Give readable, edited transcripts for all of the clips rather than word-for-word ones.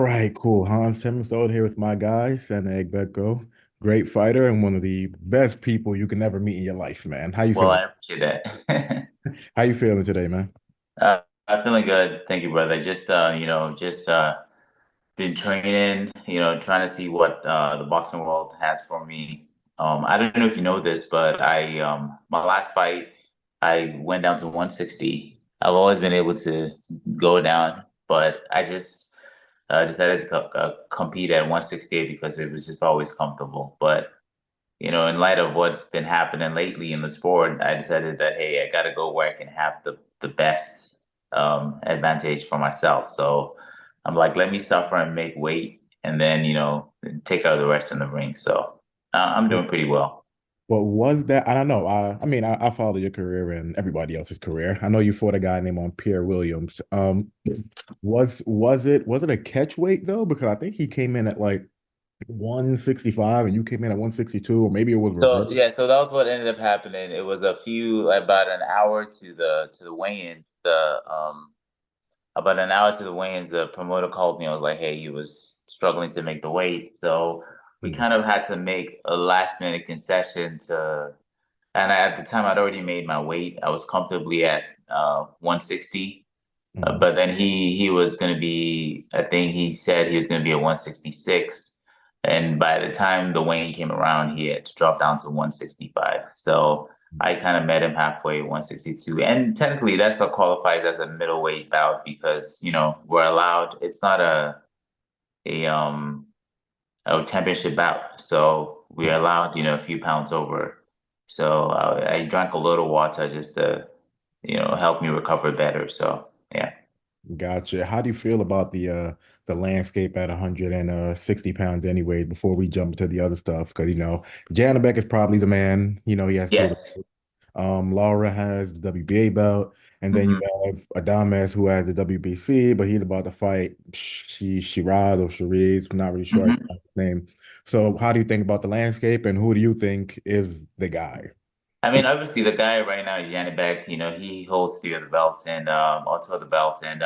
right, cool. Hans Timmerstone here with my guy, Sena Agbeko. Great fighter and one of the best people you can ever meet in your life, man. How you Well, feeling? I appreciate that. How you feeling today, man? I'm feeling good. Thank you, brother. Just been training, trying to see what the boxing world has for me. I don't know if you know this, but my last fight, I went down to 160. I've always been able to go down, but I just decided to compete at 168 because it was just always comfortable. But in light of what's been happening lately in the sport, I decided that, hey, I got to go where I can have the best advantage for myself. So I'm like, let me suffer and make weight, and then take out the rest in the ring. So I'm doing pretty well. What was that? I don't know. I followed your career and everybody else's career. I know you fought a guy named Pierre Williams. Was it a catch weight though? Because I think he came in at like 165 and you came in at 162, or maybe it was reversed. So yeah, so that was what ended up happening. It was about an hour to the weigh-in. The About an hour to the weigh-ins, the promoter called me. I was like, hey, he was struggling to make the weight. So we Mhm. kind of had to make a last minute concession at the time I'd already made my weight. I was comfortably at 160. Mhm. But then he was going to be, I think he said he was going to be at 166. And by the time the weigh-in came around, he had to drop down to 165. So I kind of met him halfway, 162. And technically, that still qualifies as a middleweight bout because, we're allowed, it's not a championship bout. So we're allowed, a few pounds over. So I drank a little water just to, help me recover better. So yeah. Gotcha. How do you feel about the landscape at 160 pounds anyway, before we jump to the other stuff? Because Janabek is probably the man. He has two of Yes. the Laura has the WBA belt, and then you Mhm. have Adames who has the WBC, but he's about to fight Shiraz or Shariz. I'm not really sure I hmm pronounce his name. So how do you think about the landscape, and who do you think is the guy? I mean, obviously, the guy right now is Yanni Beck. He holds three of the belts and also the belts, and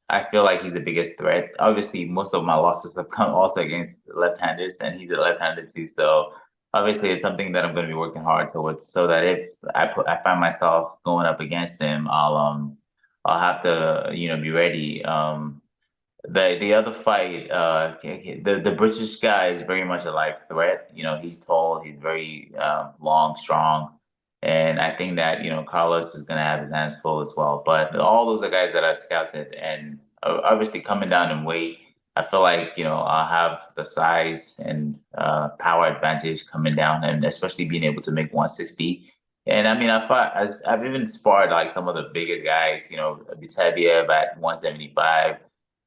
I feel like he's the biggest threat. Obviously, most of my losses have come also against left-handers, and he's a left-hander too. So obviously, it's something that I'm going to be working hard towards, so that if I find myself going up against him, I'll have to be ready. The other fight, the British guy is very much a life threat. He's tall, he's very long, strong, and I think that Carlos is gonna have his hands full as well. But all those are guys that I've scouted, and obviously coming down in weight, I feel like I'll have the size and power advantage coming down, and especially being able to make 160. And I mean, I've even sparred like some of the biggest guys, Beterbiev at 175.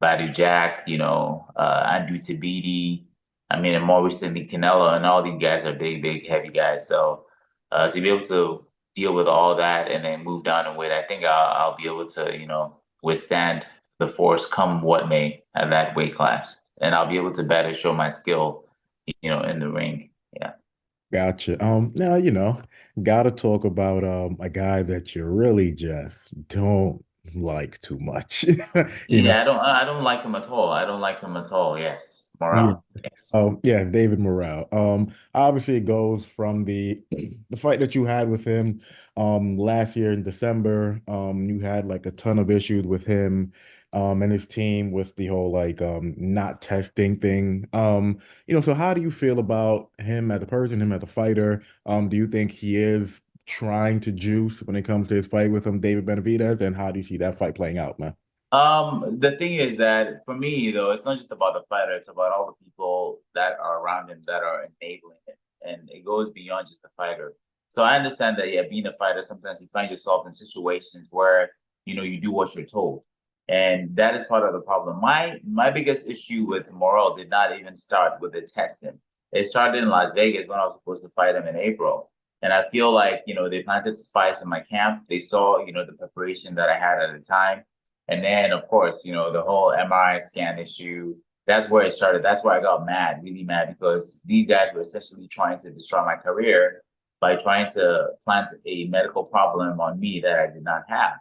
Badu Jack, Andrew Tabiti. I mean, and more recently Canelo, and all these guys are big, big, heavy guys. So to be able to deal with all that and then move down in weight, I think I'll be able to, withstand the force come what may at that weight class, and I'll be able to better show my skill, in the ring. Yeah. Gotcha. Now, gotta talk about a guy that you really just don't like too much. You know, Yeah, I don't like him at all. I don't like him at all. Yes. yeah. Morale. Yes. Yeah, David Morrell. Obviously it goes from the the fight that you had with him last year in December. You had like a ton of issues with him and his team with the whole like not testing thing. So how do you feel about him as a person, him as a fighter? Do you think he is trying to juice when it comes to his fight with David Benavidez? And how do you see that fight playing out, man? The thing is that for me, though, it's not just about the fighter, it's about all the people that are around him that are enabling him. And it goes beyond just the fighter. So I understand that, yeah, being a fighter, sometimes you find yourself in situations where, you do what you're told. And that is part of the problem. My biggest issue with Morel did not even start with the testing. It started in Las Vegas when I was supposed to fight him in April. And I feel like, they planted spice in my camp. They saw, the preparation that I had at the time, and then, of course, the whole MRI scan issue, that's where it started. That's where I got mad, really mad, because these guys were essentially trying to destroy my career by trying to plant a medical problem on me that I did not have.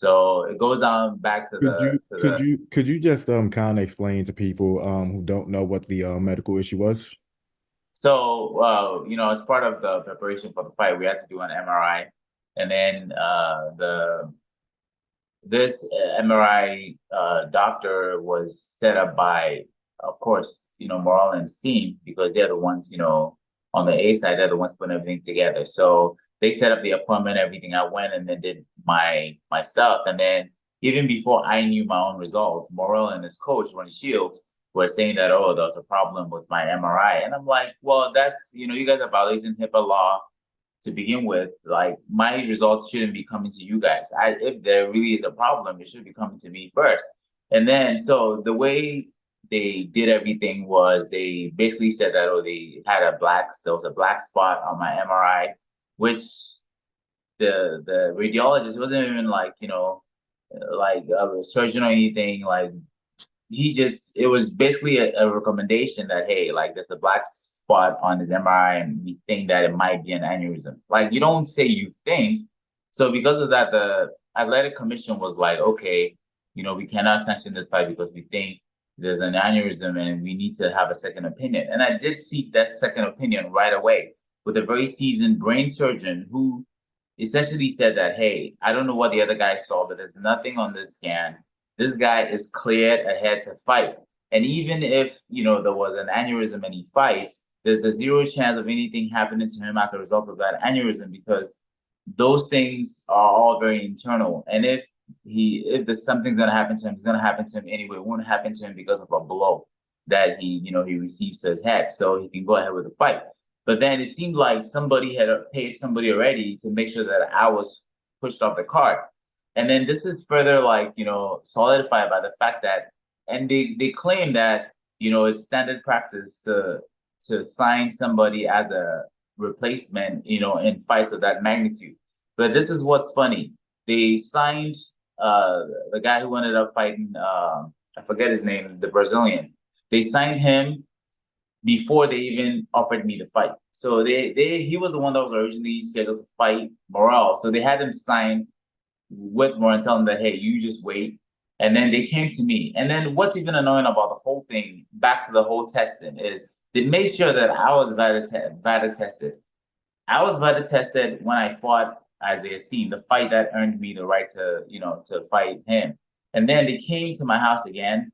So it goes down back to Could the you to could the you could you just kind of explain to people who don't know what the medical issue was? So, as part of the preparation for the fight, we had to do an MRI, and then this MRI doctor was set up by, of course, Morale and team, because they're the ones, on the A side, they're the ones putting everything together. So they set up the appointment, everything. I went and then did my stuff, and then even before I knew my own results, Morale and his coach, Ronnie Shields, were saying that, oh, there was a problem with my MRI, and I'm like, well, that's you guys are violating HIPAA law to begin with. Like, my results shouldn't be coming to you guys. If there really is a problem, it should be coming to me first. And then, so the way they did everything was they basically said that, oh, there was a black spot on my MRI, which the radiologist wasn't even like, like a surgeon or anything. Like, it was basically a recommendation that, hey, like, there's a black spot on his MRI and we think that it might be an aneurysm. Like, you don't say you think. So because of that, the athletic commission was like, okay, we cannot sanction this fight because we think there's an aneurysm and we need to have a second opinion. And I did seek that second opinion right away with a very seasoned brain surgeon who essentially said that, hey, I don't know what the other guy saw, but there's nothing on this scan. This guy is cleared ahead to fight. And even if, there was an aneurysm and he fights, there's a zero chance of anything happening to him as a result of that aneurysm, because those things are all very internal. And if there's something's gonna happen to him, it's gonna happen to him anyway. It won't happen to him because of a blow that he receives to his head. So he can go ahead with the fight. But then it seemed like somebody had paid somebody already to make sure that I was pushed off the card. And then this is further, like, solidified by the fact that, and they claim that, it's standard practice to sign somebody as a replacement, in fights of that magnitude. But this is what's funny. They signed the guy who ended up fighting, I forget his name, the Brazilian. They signed him before they even offered me the fight. So he was the one that was originally scheduled to fight Morrell. So they had him sign with Morrell and tell him that, hey, you just wait. And then they came to me. And then what's even annoying about the whole thing, back to the whole testing, is they made sure that I was VADA tested. I was VADA tested when I fought Isaiah Steen, the fight that earned me the right to fight him. And then they came to my house again,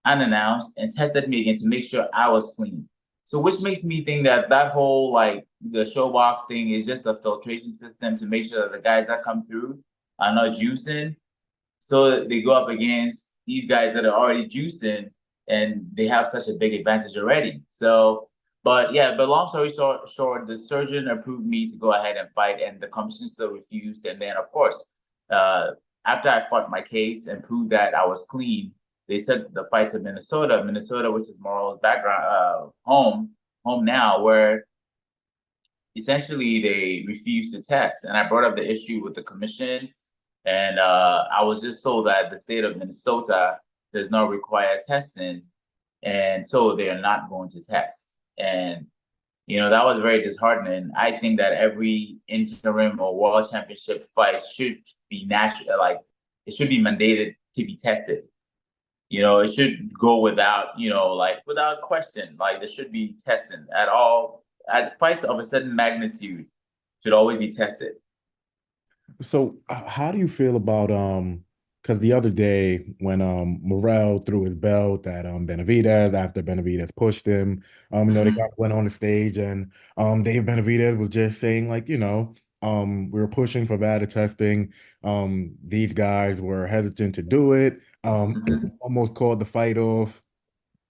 unannounced, and tested me again to make sure I was clean. So which makes me think that that whole, like, the showbox thing is just a filtration system to make sure that the guys that come through are not juicing. So they go up against these guys that are already juicing and they have such a big advantage already. So, but long story short, the surgeon approved me to go ahead and fight, and the commission still refused. And then, of course, after I fought my case and proved that I was clean, they took the fight to Minnesota, which is Morrell's background, home now, where essentially they refused to test. And I brought up the issue with the commission, and I was just told that the state of Minnesota does not require testing, and so they are not going to test. And that was very disheartening. I think that every interim or world championship fight should be natural, like, it should be mandated to be tested. It should go without, like, without question. Like, there should be testing at all. At fights of a certain magnitude should always be tested. So how do you feel about because the other day when Morrell threw his belt at Benavidez after Benavidez pushed him, they Mhm. kind of went on the stage and Dave Benavidez was just saying, like, we were pushing for VADA testing. These guys were hesitant to do it, Mhm. almost called the fight off.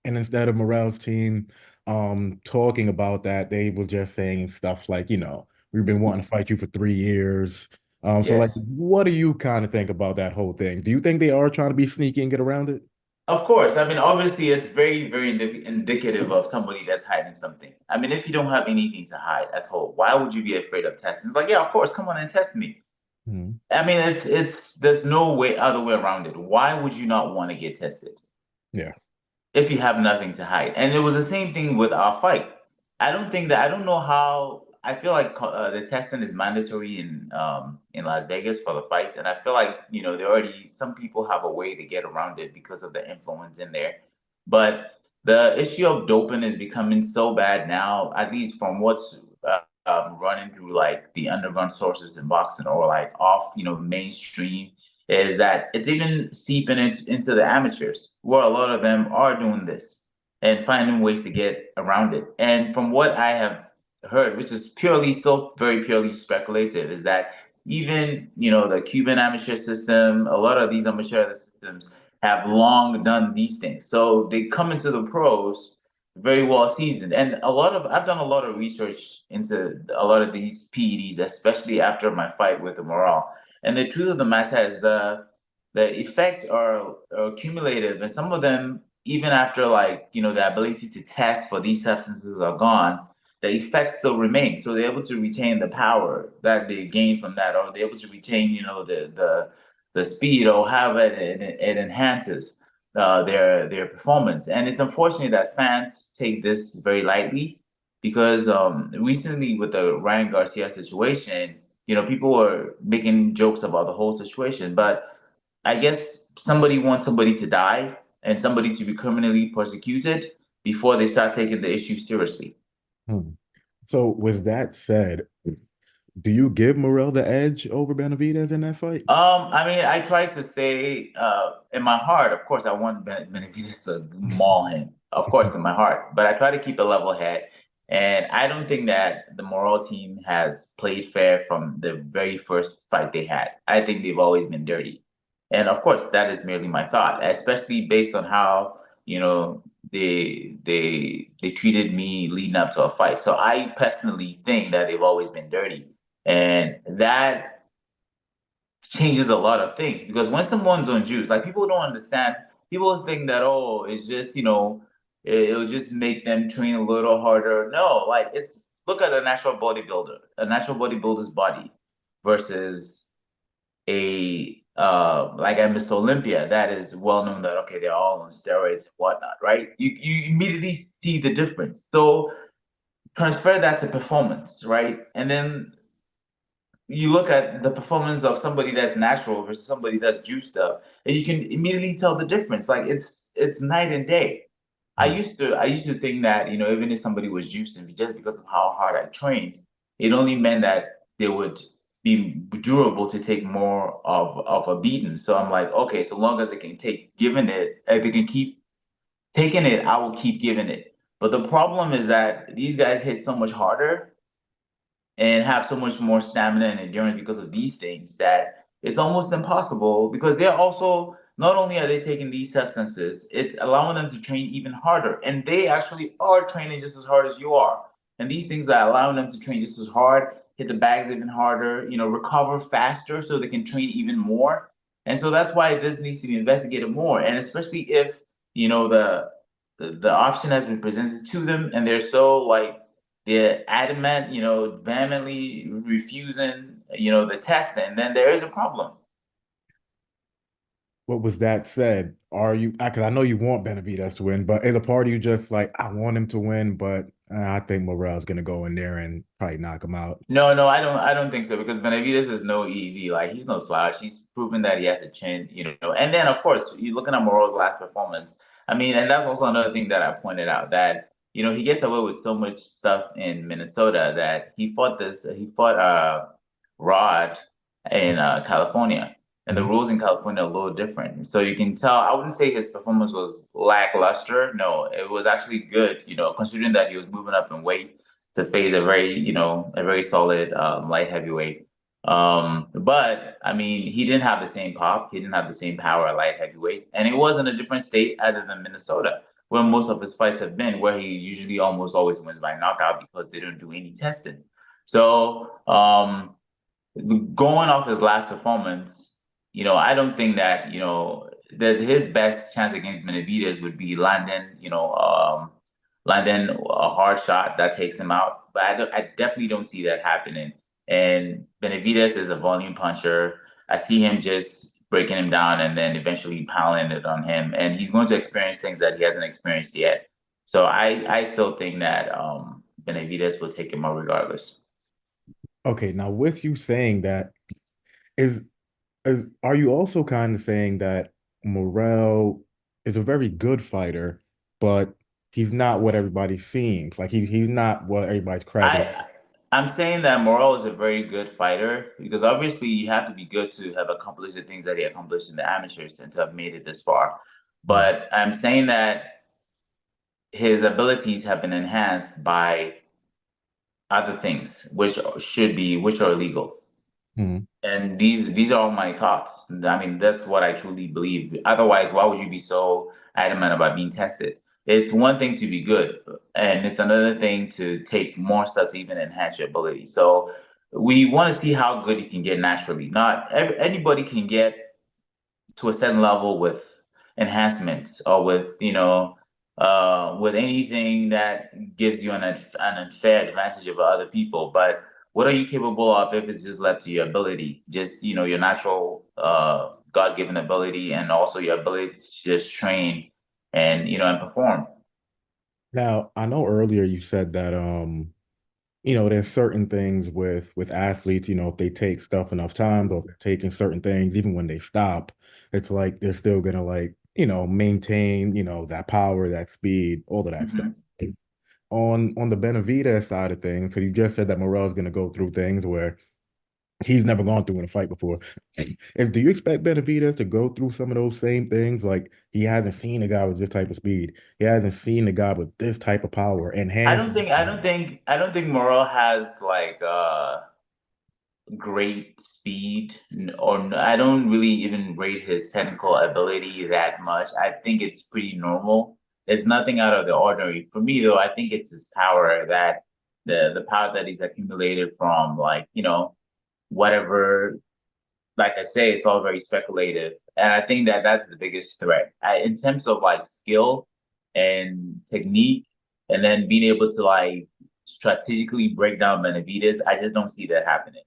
And instead of Morrell's team talking about that, they were just saying stuff like, we've been wanting to fight you for 3 years. So, like, Yes. what do you kind of think about that whole thing? Do you think they are trying to be sneaky and get around it? Of course. I mean, obviously, it's very, very indicative of somebody that's hiding something. I mean, if you don't have anything to hide at all, why would you be afraid of testing? It's like, yeah, of course, come on and test me. Mhm. I mean, there's no way other way around it. Why would you not want to get tested Yeah. if you have nothing to hide? And it was the same thing with our fight. I don't know how. I feel like the testing is mandatory in Las Vegas for the fights, and I feel like they already some people have a way to get around it because of the influence in there. But the issue of doping is becoming so bad now, at least from what's running through like the underground sources in boxing or like off mainstream, is that it's even seeping into the amateurs, where a lot of them are doing this and finding ways to get around it. And from what I have heard, which is purely still very purely speculative, is that even the Cuban amateur system, a lot of these amateur systems have long done these things. So they come into the pros very well seasoned. And I've done a lot of research into a lot of these PEDs, especially after my fight with the Morrell. And the truth of the matter is the effects are cumulative, and some of them, even after like the ability to test for these substances are gone, the effects still remain. So they're able to retain the power that they gain from that, or they're able to retain the speed, or how it enhances their performance. And it's unfortunate that fans take this very lightly, because recently with the Ryan Garcia situation, people were making jokes about the whole situation, but I guess somebody wants somebody to die and somebody to be criminally persecuted before they start taking the issue seriously. Hmm. So with that said, do you give Morrell the edge over Benavidez in that fight? I mean, I try to say, in my heart, of course, I want Benavidez to maul him, of course, in my heart, but I try to keep a level head. And I don't think that the Morrell team has played fair from the very first fight they had. I think they've always been dirty. And of course, that is merely my thought, especially based on how, they treated me leading up to a fight. So I personally think that they've always been dirty. And that changes a lot of things, because when someone's on juice, like, people don't understand. People think that, oh, it's just it'll just make them train a little harder. No, like, it's look at a natural bodybuilder's body versus a like a Mr. Olympia that is well known that, okay, they're all on steroids and whatnot, right? You immediately see the difference. So transfer that to performance, right? And then you look at the performance of somebody that's natural versus somebody that's juiced up, and you can immediately tell the difference. Like, it's night and day. Hmm. I used to think that, even if somebody was juicing, just because of how hard I trained, it only meant that they would be durable to take more of a beating. So I'm like, okay, so long as they can take giving it, if they can keep taking it, I will keep giving it. But the problem is that these guys hit so much harder and have so much more stamina and endurance because of these things, that it's almost impossible, because they're also, not only are they taking these substances, it's allowing them to train even harder, and they actually are training just as hard as you are. And these things are allowing them to train just as hard, hit the bags even harder, recover faster so they can train even more. And so that's why this needs to be investigated more, and especially if the option has been presented to them and they're so like they're adamant, vehemently refusing, the test, and then there is a problem. What was that said? Are you, because I know you want Benavidez to win, but is a part of you just like, I want him to win, but I think Morrell's going to go in there and probably knock him out? No, no, I don't think so, because Benavidez is no easy. Like, he's no slouch. He's proven that he has a chin, And then, of course, you're looking at Morrell's last performance. I mean, and that's also another thing that I pointed out, that he gets away with so much stuff in Minnesota, that he fought Rod in California, and the Mhm. rules in California are a little different. So you can tell. I wouldn't say his performance was lackluster. No, it was actually good. Considering that he was moving up in weight to face a very solid light heavyweight. But I mean, he didn't have the same pop. He didn't have the same power at light heavyweight, and it was in a different state other than Minnesota, where most of his fights have been, where he usually almost always wins by knockout because they don't do any testing. So going off his last performance, I don't think that, that his best chance against Benavidez would be landing a hard shot that takes him out. But I definitely don't see that happening. And Benavidez is a volume puncher. I see him just breaking him down and then eventually pounding it on him. And he's going to experience things that he hasn't experienced yet. So I still think that Benavidez will take him out regardless. Okay, now with you saying that, is are you also kind of saying that Morrell is a very good fighter, but he's not what everybody seems like? He's not what everybody's cracking. I I'm saying that Morrell is a very good fighter because obviously you have to be good to have accomplished the things that he accomplished in the amateurs and to have made it this far. Mm, But I'm saying that his abilities have been enhanced by other things, which are illegal. mm. And these are all my thoughts. I mean, that's what I truly believe. Otherwise, why would you be so adamant about being tested? It's one thing to be good, and it's another thing to take more stuff to even enhance your ability. So we want to see how good you can get naturally. Not anybody can get to a certain level with enhancements or with anything that gives you an unfair advantage over other people. But what are you capable of if it's just left to your ability, just your natural God-given ability, and also your ability to just train and perform. Now, I know earlier you said that there's certain things with athletes, if they take stuff enough times or if they're taking certain things, even when they stop, it's like they're still gonna like, maintain, that power, that speed, all of that stuff. Mhm. On the Benavidez side of things, because you just said that Morrell's gonna go through things where he's never gone through in a fight before. Do you expect Benavidez to go through some of those same things? Like he hasn't seen a guy with this type of speed. He hasn't seen a guy with this type of power, I enhanced. don't think I don't think I don't think Morel has like great speed, I don't really even rate his technical ability that much. I think it's pretty normal. It's nothing out of the ordinary. For me though, I think it's his power that the power that he's accumulated from like, whatever, like I say, it's all very speculative. And I think that that's the biggest threat. In terms of like skill and technique, and then being able to like strategically break down Benavides, I just don't see that happening.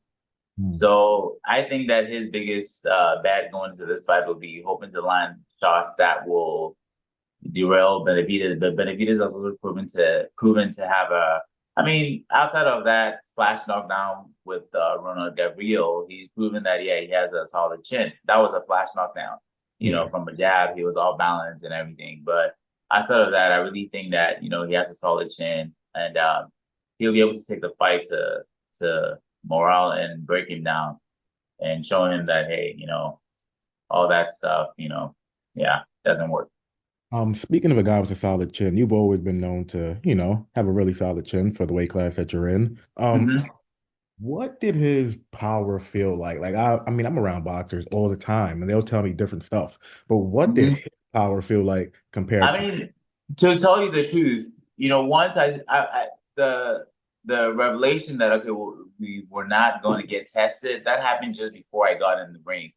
Hmm. So I think that his biggest bad going into this fight will be hoping to land shots that will derail Benavidez, but Benavidez also proven to have a. I mean, outside of that flash knockdown with Ronald Gabriel, he's proven that yeah, he has a solid chin. That was a flash knockdown, Yeah. from a jab. He was all balanced and everything. But outside of that, I really think that he has a solid chin, and he'll be able to take the fight to Morale and break him down and show him that hey, all that stuff, yeah, doesn't work. Speaking of a guy with a solid chin, you've always been known to, have a really solid chin for the weight class that you're in. Hmm. What did his power feel like? Like I mean, I'm around boxers all the time and they'll tell me different stuff, but what did Hmm. his power feel like compared I to? mean, to tell you the truth, once the the revelation that okay, well, we were not going to get tested, that happened just before I got in the ring,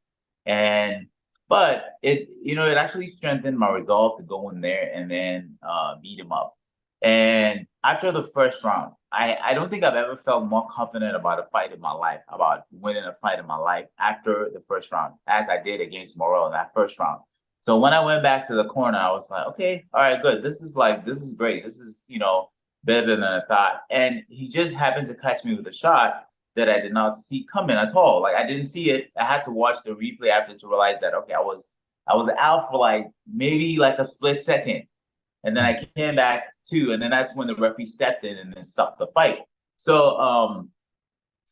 and but it actually strengthened my resolve to go in there and then beat him up. And after the first round, I don't think I've ever felt more confident about a fight in my life, about winning a fight in my life after the first round, as I did against Morrell in that first round. So when I went back to the corner, I was like, okay, all right, good. This is great. This is, better than I thought. And he just happened to catch me with a shot that I did not see coming at all. Like I didn't see it. I had to watch the replay after to realize that okay, I was out for like maybe like a split second. And then I came back too, and then that's when the referee stepped in and then stopped the fight. So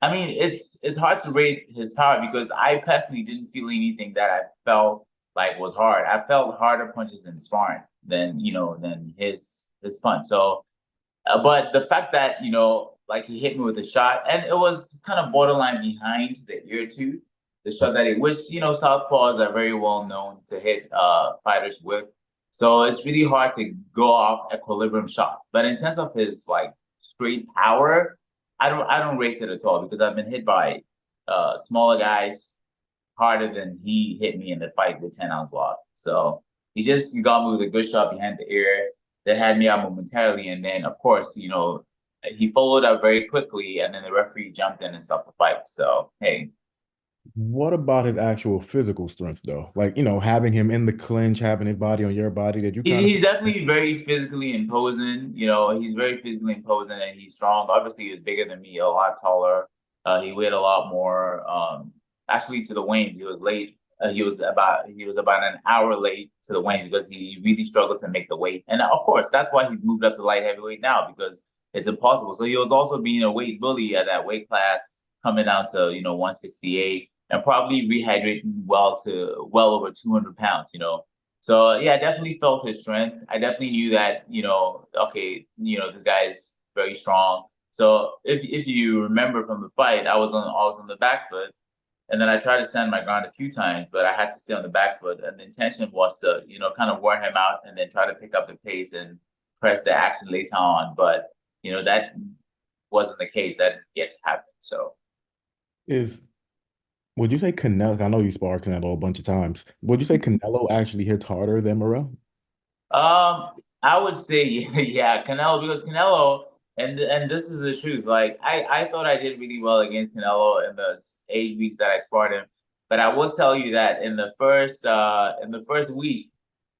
I mean, it's hard to rate his power because I personally didn't feel anything that I felt like was hard. I felt harder punches in sparring than his punch. So, but the fact that like he hit me with a shot, and it was kind of borderline behind the ear too, the shot that which southpaws are very well known to hit fighters with. So it's really hard to go off equilibrium shots. But in terms of his like straight power, I don't rate it at all because I've been hit by smaller guys harder than he hit me in the fight with 10 ounce loss. So he got me with a good shot behind the ear that had me out momentarily, and then of course he followed up very quickly, and then the referee jumped in and stopped the fight. So hey, What about his actual physical strength though? Like, having him in the clinch, having his body on your body, did you he's kind of he's definitely very physically imposing. He's very physically imposing and he's strong. Obviously, he's bigger than me, a lot taller. He weighed a lot more. Actually, to the weigh-ins, he was late. He was about an hour late to the weigh-in because he really struggled to make the weight. And of course, that's why he moved up to light heavyweight now because it's impossible. So he was also being a weight bully at that weight class, coming down to 168 and probably rehydrating well over 200 pounds. So yeah, I definitely felt his strength. I definitely knew that okay, this guy is very strong. So if you remember from the fight, I was on the back foot, and then I tried to stand my ground a few times, but I had to stay on the back foot. And the intention was to kind of wear him out and then try to pick up the pace and press the action later on. But that wasn't the case. That yet to happen. So Is would you say Canelo? I know you sparred Canelo a bunch of times. Would you say Canelo actually hits harder than Morrell? I would say yeah, Canelo because Canelo and this is the truth. Like I thought I did really well against Canelo in the 8 weeks that I sparred him, but I will tell you that in the first week,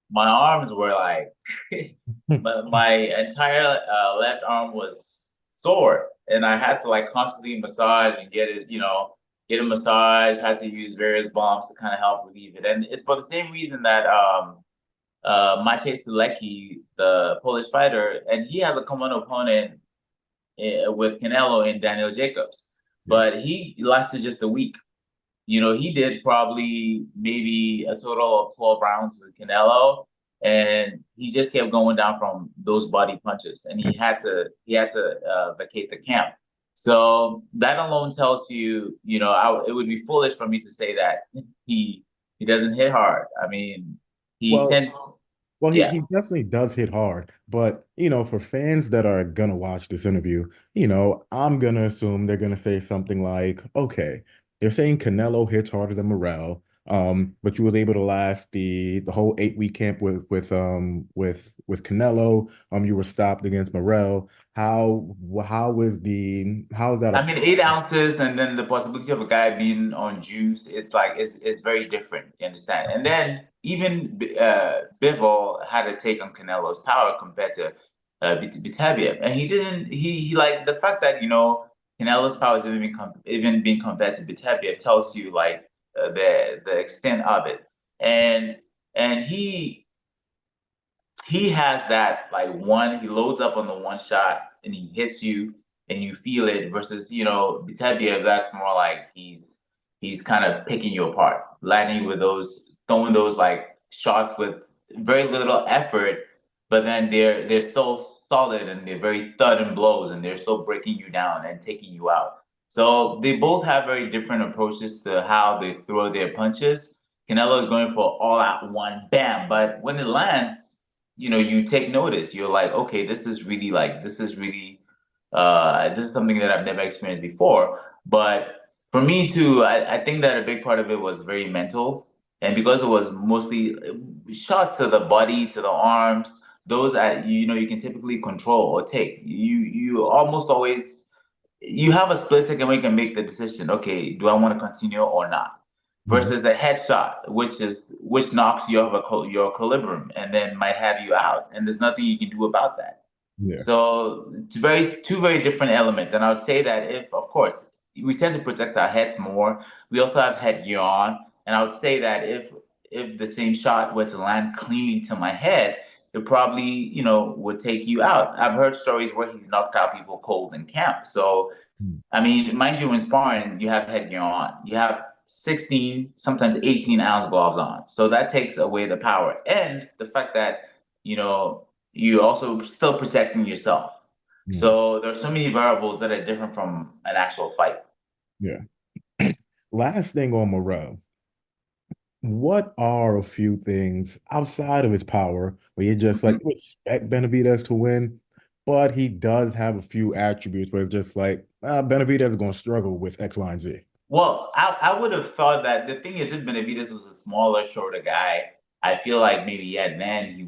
my arms were like my entire left arm was sore, and I had to like constantly massage and get a massage. Had to use various balms to kind of help relieve it, and it's for the same reason that Maciej Sulecki, the Polish fighter, and he has a common opponent with Canelo and Daniel Jacobs, Yeah. but he lasted just a week. He did probably maybe a total of 12 rounds with Canelo, and he just kept going down from those body punches, and he had to vacate the camp. So that alone tells you, it would be foolish for me to say that he he doesn't hit hard. I mean, he Well, sent, Well, he, yeah. he definitely does hit hard, but for fans that are gonna watch this interview, I'm gonna assume they're gonna say something like, okay, they're saying Canelo hits harder than Morrell, but you was able to last the whole 8 week camp with Canelo. You were stopped against Morrell. How is that a I mean, 8 ounces, and then the possibility of a guy being on juice, it's like it's very different. You understand? And then even Bivol had a take on Canelo's power compared to Beterbiev, and he didn't. He like the fact that Canelo's power is even being compared to Beterbiev tells you like the extent of it, and and he has that like he loads up on the one shot and he hits you and you feel it versus Beterbiev, that's more like he's kind of picking you apart, landing with those throwing those like shots with very little effort, but then they're so solid and they're very thud and blows and they're still breaking you down and taking you out. So they both have very different approaches to how they throw their punches. Canelo is going for all out one bam, but when it lands, you take notice. You're like, okay, this is something that I've never experienced before. But for me too, I think that a big part of it was very mental. And because it was mostly shots to the body, to the arms, those that you can typically control or take. You almost always you have a split second where you can make the decision, okay, do I want to continue or not? Mhm. Versus a headshot, which knocks you off your equilibrium and then might have you out, and there's nothing you can do about that. Yeah. So it's two very different elements, and I would say that if, of course, we tend to protect our heads more, we also have headgear on, and I would say that if the same shot were to land cleanly to my head, it probably would take you out. I've heard stories where he's knocked out people cold in camp. So Mm. I mean, mind you, in sparring, you have headgear on. You have 16, sometimes 18-ounce gloves on. So that takes away the power. And the fact that, you're also still protecting yourself. Mm. So there's so many variables that are different from an actual fight. Yeah. Last thing on Morrell. What are a few things outside of his power where you just like you expect Benavidez to win, but he does have a few attributes where it's just like Benavidez is going to struggle with X, Y, and Z. Well, I would have thought that the thing is, if Benavidez was a smaller, shorter guy, I feel like maybe then I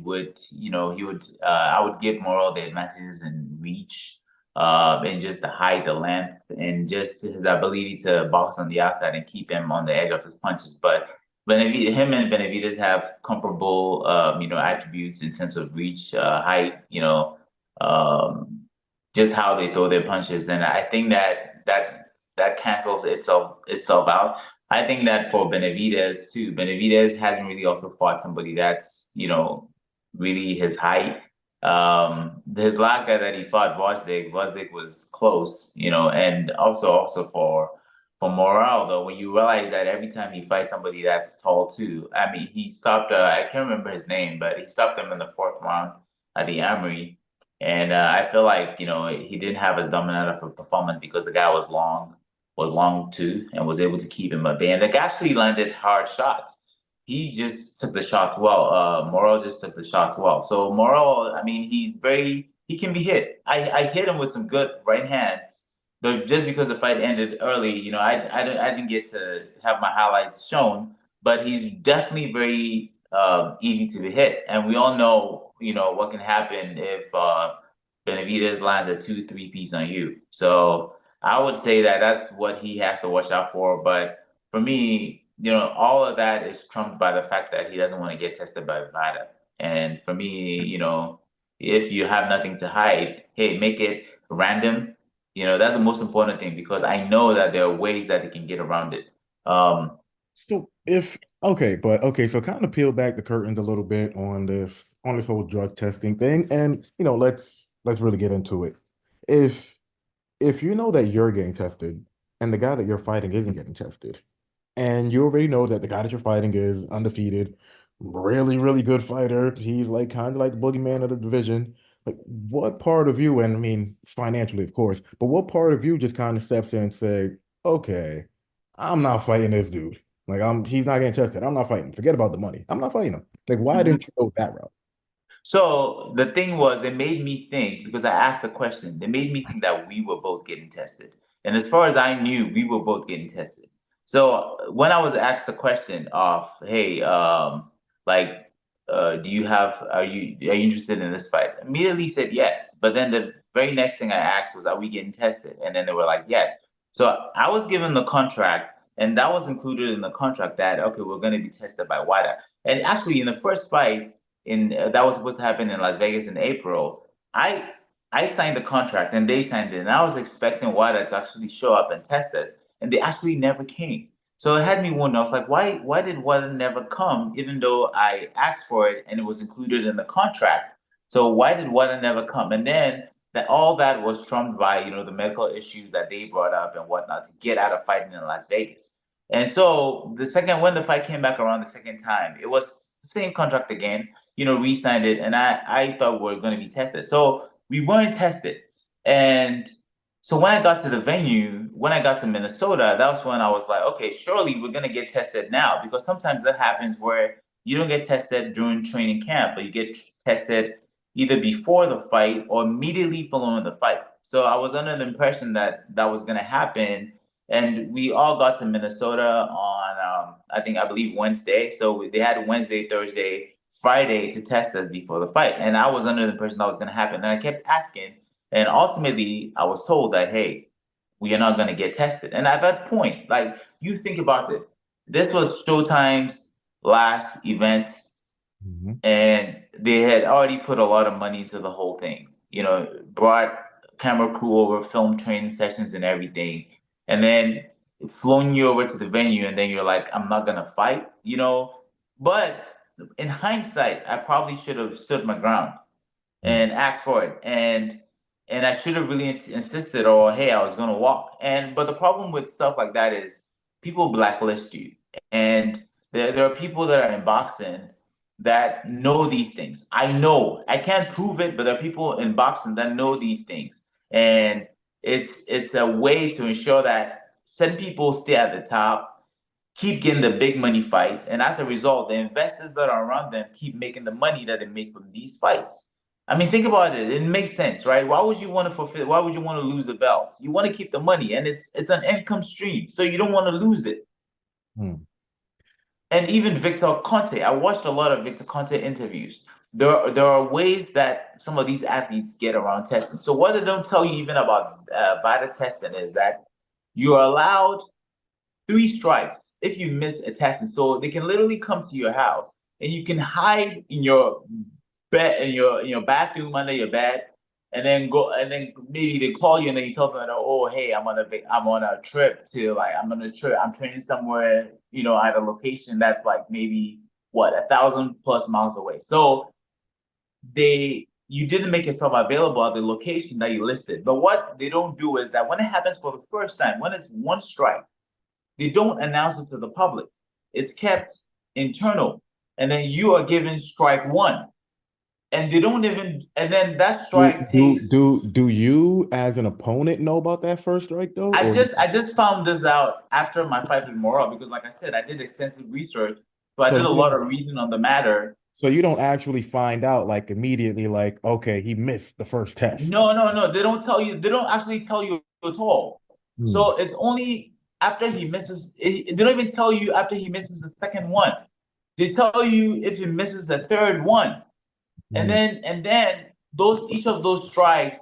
would give Morrell the advantages in reach, and just the height, the length, and just his ability to box on the outside and keep him on the edge of his punches. But him and Benavidez have comparable, attributes in terms of reach, height, um, just how they throw their punches, and I think that that cancels itself out. I think that for Benavidez too, Benavidez hasn't really also fought somebody that's, really his height. His last guy that he fought, Vosdik was close, and also for Morrell though, when you realize that every time he fights somebody that's tall too, I mean, he stopped. I can't remember his name, but he stopped him in the fourth round at the Armory. And I feel like, he didn't have as dominant of a performance because the guy was long too, and was able to keep him at bay. And the guy actually landed hard shots. He just took the shot well. Morrell just took the shots well. So Morrell, I mean, he can be hit. I hit him with some good right hands. But just because the fight ended early, I didn't get to have my highlights shown. But he's definitely very easy to be hit, and we all know, what can happen if Benavidez lands a 2-3 piece on you. So I would say that that's what he has to watch out for. But for me, all of that is trumped by the fact that he doesn't want to get tested by VADA. And for me, if you have nothing to hide, hey, make it random. That's the most important thing because I know that there are ways that he can get around it. So if okay, but okay, so kind of peel back the curtains a little bit on this whole drug testing thing, and let's really get into it. If if you know that you're getting tested and the guy that you're fighting isn't getting tested, and you already know that the guy that you're fighting is undefeated, really, really good fighter, he's like kind of like the boogeyman of the division. Like, what part of you, and I mean financially, of course, but what part of you just kind of steps in and say, okay, I'm not fighting this dude. Like he's not getting tested. I'm not fighting. Forget about the money. I'm not fighting him. Like, why Mhm. didn't you go that route? So the thing was, they made me think because I asked the question. They made me think that we were both getting tested, and as far as I knew, we were both getting tested. So when I was asked the question of, "Hey, like, do you have? Are you interested in this fight?" I immediately said yes. But then the very next thing I asked was, "Are we getting tested?" And then they were like, "Yes." So I was given the contract, and that was included in the contract that okay, we're going to be tested by WADA. And actually, in the first fight in that was supposed to happen in Las Vegas in April. I signed the contract and they signed it, and I was expecting WADA to actually show up and test us, and they actually never came. So it had me wonder. I was like, why did WADA never come, even though I asked for it and it was included in the contract? So why did WADA never come? And then that all that was trumped by the medical issues that they brought up and whatnot to get out of fighting in Las Vegas. And so when the fight came back around the second time, it was the same contract again, re-signed it, and I thought we were going to be tested. So we weren't tested, and so when I got to the venue, when I got to Minnesota, that was when I was like, okay, surely we're going to get tested now because sometimes that happens where you don't get tested during training camp, but you get tested either before the fight or immediately following the fight. So I was under the impression that that was going to happen, and we all got to Minnesota on I believe Wednesday. So they had Wednesday, Thursday, Friday to test us before the fight. And I was under the impression that was going to happen. And I kept asking. And ultimately, I was told that, hey, we are not going to get tested. And at that point, like, you think about it, this was Showtime's last event, Mhm. and they had already put a lot of money into the whole thing. Brought camera crew over, film training sessions and everything, and then flown you over to the venue, and then you're like, I'm not gonna fight. But in hindsight, I probably should have stood my ground Mm. and asked for it, and I should have really insisted, or hey, I was gonna walk. But the problem with stuff like that is people blacklist you, and there are people that are in boxing that know these things. I know I can't prove it, but there are people in boxing that know these things, and it's a way to ensure that certain people stay at the top, keep getting the big money fights, and as a result, the investors that are around them keep making the money that they make from these fights. I mean, think about it. It makes sense, right? Why would you want to fulfill? Why would you want to lose the belt? You want to keep the money, and it's an income stream, so you don't want to lose it. Mm. And even Victor Conte, I watched a lot of Victor Conte interviews. There are ways that some of these athletes get around testing. So what they don't tell you even about VITA testing is that you're allowed 3 strikes if you miss a testing. So they can literally come to your house and you can hide in your bed, in your bathroom under your bed, and then maybe they call you and then you tell them that, oh, hey, I'm on a trip to like I'm training somewhere, at a location that's like maybe what 1,000+ miles away. So you didn't make yourself available at the location that you listed. But what they don't do is that when it happens for the first time, when it's one strike, they don't announce it to the public. It's kept internal. And then you are given strike one. And they don't even and then that Do strike do takes do do you as an opponent know about that first strike though, or I just found this out after my fight with Morrell because like I said, I did extensive research. So I so did a you lot don't of reading on the matter. so you don't actually find out like immediately like okay he missed the first test. No, no, no. They don't tell you. They don't actually tell you at all. Hmm. So it's only after he misses. They don't even tell you after he misses the second one. They tell you if he misses the third one, Hmm. and then those each of those strikes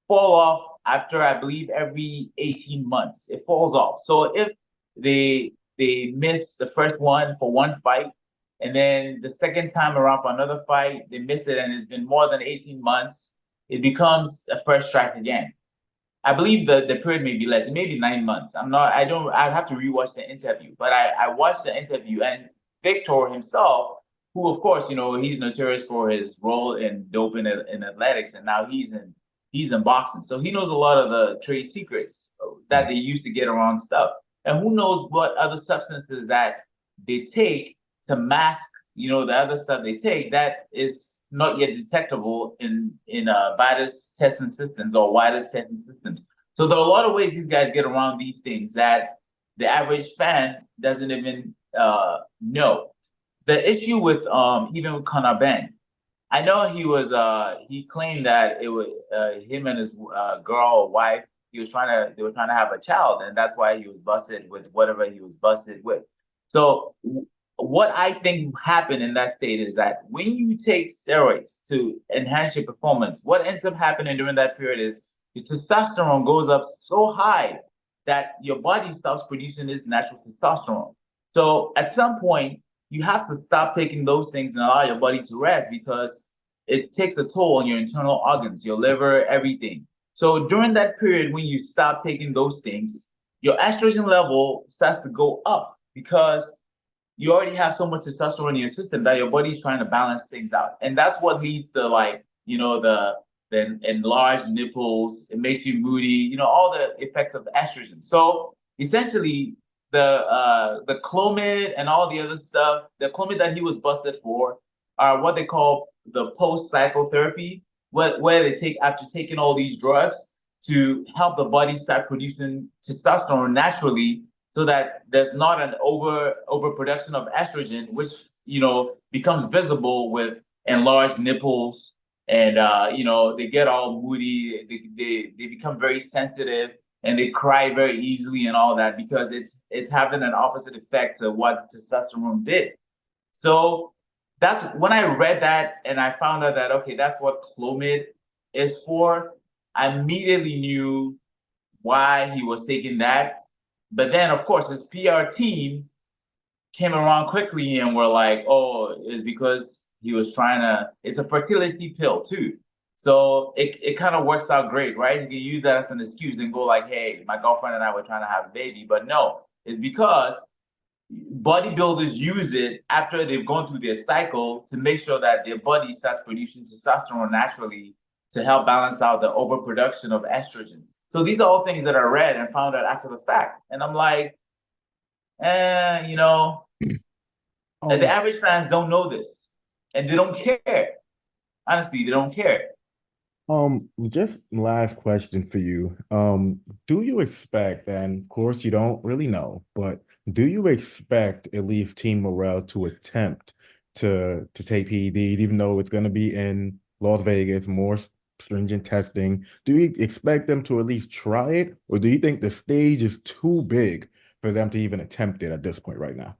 fall off after I believe every 18 months. It falls off. So if they miss the first one for one fight, and then the second time around for another fight, they miss it, and it's been more than 18 months, it becomes a first strike again. I believe the period may be less. It may be 9 months. I don't, I'd have to rewatch the interview, but I watched the interview and Victor himself, who of course, he's notorious for his role in doping in athletics, and now he's in boxing. So he knows a lot of the trade secrets that they use to get around stuff. And who knows what other substances that they take to mask, the other stuff they take that is not yet detectable in virus testing systems or virus testing systems. So there are a lot of ways these guys get around these things that the average fan doesn't even know. The issue with even with Conor Ben, I know he claimed that it was him and his girl or wife. They were trying to have a child, and that's why he was busted with whatever he was busted with. So what I think happened in that state is that when you take steroids to enhance your performance, what ends up happening during that period is your testosterone goes up so high that your body stops producing this natural testosterone. So at some point, you have to stop taking those things and allow your body to rest because it takes a toll on your internal organs, your liver, everything. So during that period, when you stop taking those things, your estrogen level starts to go up because you already have so much testosterone in your system that your body's trying to balance things out. And that's what leads to like, the enlarged nipples, it makes you moody, all the effects of the estrogen. So essentially the Clomid and all the other stuff, the Clomid that he was busted for are what they call the post-psychotherapy, where they take after taking all these drugs to help the body start producing testosterone naturally so that there's not an overproduction of estrogen, which becomes visible with enlarged nipples, and they get all moody, they become very sensitive, and they cry very easily and all that because it's having an opposite effect to what testosterone did. So that's when I read that and I found out that okay, that's what Clomid is for. I immediately knew why he was taking that. But then, of course, his PR team came around quickly and were like, oh, it's because he was trying to, it's a fertility pill too. So it kind of works out great, right? You can use that as an excuse and go like, hey, my girlfriend and I were trying to have a baby. But no, it's because bodybuilders use it after they've gone through their cycle to make sure that their body starts producing testosterone naturally to help balance out the overproduction of estrogen. So these are all things that I read and found out after the fact. And I'm like, eh, the Um, average fans don't know this. And they don't care. Honestly, they don't care. just last question for you. Do you expect, and of course you don't really know, but do you expect at least Team Morrell to attempt to take PED, even though it's going to be in Las Vegas, more stringent testing? Do you expect them to at least try it, or do you think the stage is too big for them to even attempt it at this point right now?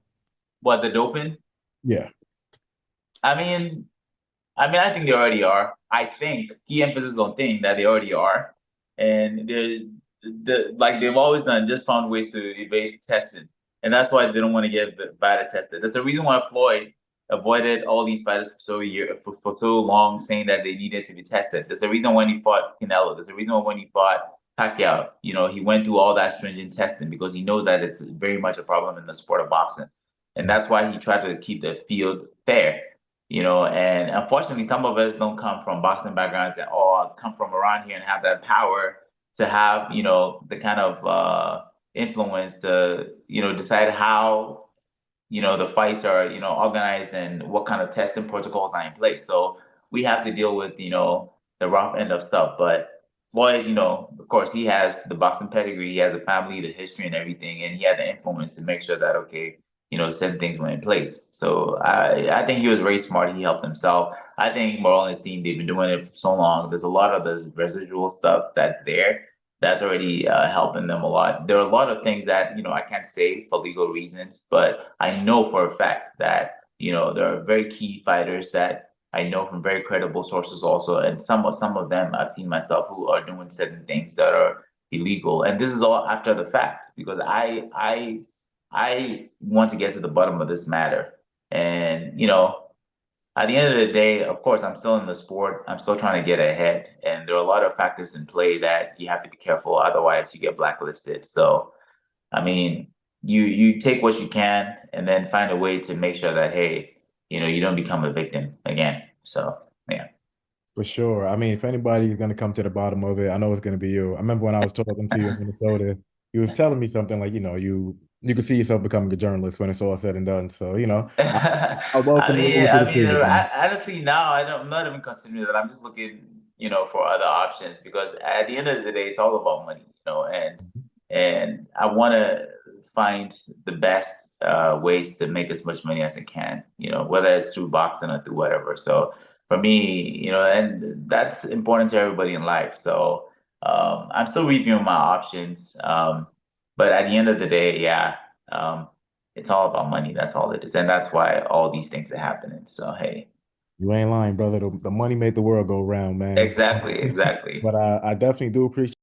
What, the doping? Yeah. I mean, I think they already are. I think key emphasis on thing that they already are. And like they've always done, just found ways to evade testing. And that's why they don't want to get bad tested. That's the reason why Floyd avoided all these fighters for so long, saying that they needed to be tested. There's a reason when he fought Canelo. There's a reason when he fought Pacquiao. He went through all that stringent testing because he knows that it's very much a problem in the sport of boxing, and that's why he tried to keep the field fair. And unfortunately, some of us don't come from boxing backgrounds and all come from around here and have that power to have, the kind of influence to, decide how the fights are, organized and what kind of testing protocols are in place. So we have to deal with, the rough end of stuff. But Floyd, of course, he has the boxing pedigree, he has the family, the history, and everything, and he had the influence to make sure that okay, certain things went in place. So I think he was very smart. He helped himself. I think Morrell and his team, they've been doing it for so long. There's a lot of the residual stuff that's there that's already helping them a lot. There are a lot of things that I can't say for legal reasons, but I know for a fact that there are very key fighters that I know from very credible sources also, and some of them I've seen myself who are doing certain things that are illegal, and this is all after the fact because I want to get to the bottom of this matter, and at the end of the day, of course, I'm still in the sport. I'm still trying to get ahead. And there are a lot of factors in play that you have to be careful. Otherwise, you get blacklisted. So, I mean, you take what you can and then find a way to make sure that, hey, you don't become a victim again. So, yeah. For sure. I mean, if anybody's going to come to the bottom of it, I know it's going to be you. I remember when I was talking to you in Minnesota, you was telling me something like, you could see yourself becoming a journalist when it's all said and done. So, I I welcome you mean, over to I the mean, team again. honestly, now I'm not even considering that. I'm just looking, for other options because at the end of the day, it's all about money, and I want to find the best ways to make as much money as I can, whether it's through boxing or through whatever. So for me, and that's important to everybody in life. So I'm still reviewing my options, but at the end of the day, yeah. Um, it's all about money. That's all it is. And that's why all these things are happening. So, hey, You ain't lying, brother. The money made the world go round, man. exactly, exactly. But I definitely do appreciate